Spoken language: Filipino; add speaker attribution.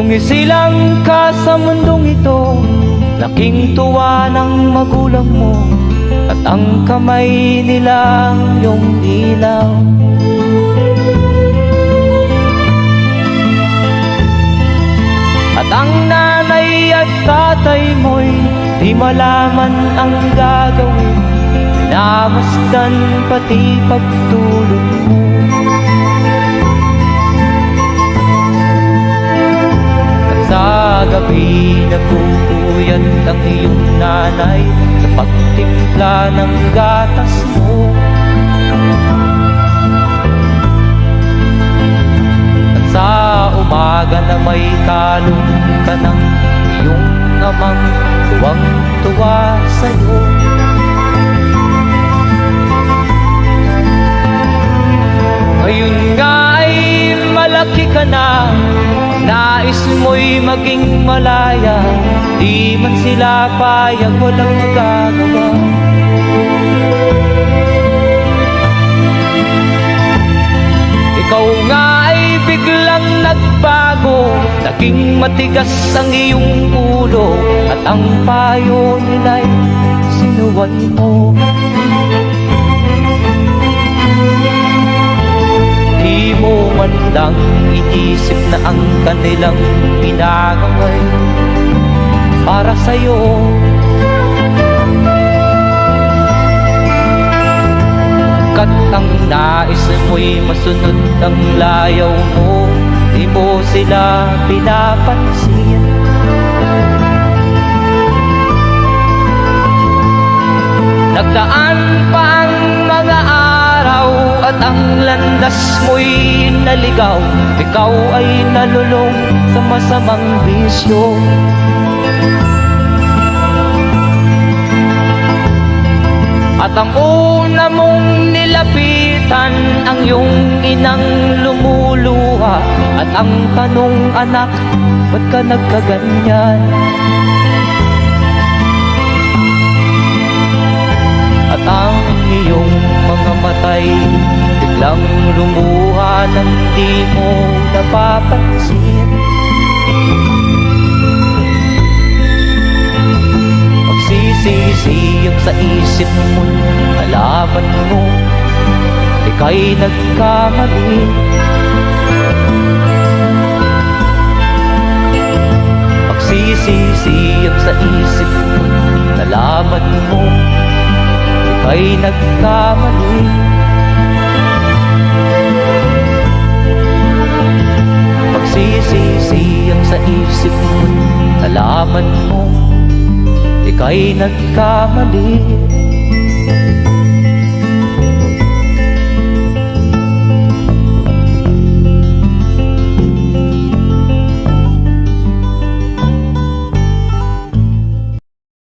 Speaker 1: Sumisilang ka sa mundong ito, laking tuwa ng magulang mo, at ang kamay nila ang iyong ilaw. At ang nanay at tatay mo'y di malaman ang gagawin, namasdan pati pagtulog mo. At sa gabi nagpupuyat ang iyong nanay sa pagtimpla ng gatas mo. At sa umaga na may kalong ka ng iyong amang tuwang-tuwa sa'yo. Ngayon nga ay malaki ka na, nais mo'y maging malaya, di man sila payag, walang magagawa. Ikaw nga ay biglang nagbago, naging matigas ang iyong ulo, at ang payo nila'y sinuway mo. Di mo man lang inisip na ang kanilang ginagawa'y para sa'yo. Kat ang nais mo'y masunod ang layaw mo, di mo sila pinapansin. Nagdaan pa ang mga araw at ang landas mo'y naligaw, ikaw ay nalulong sa masamang bisyo. At ang una mong nilapitan ang iyong inang lumuluha, at ang tanong, anak, ba't ka nagkaganyan? At ang iyong mga matay biglang lumuha nang di mo napapansin. Magsisisiyag sa isip mo, nalaman mo ika'y nagkamali. Magsisisiyag sa isip mo, nalaman mo ika'y nagkamali. Magsisisiyag sa isip mo, nalaman mo ika'y nagkamali.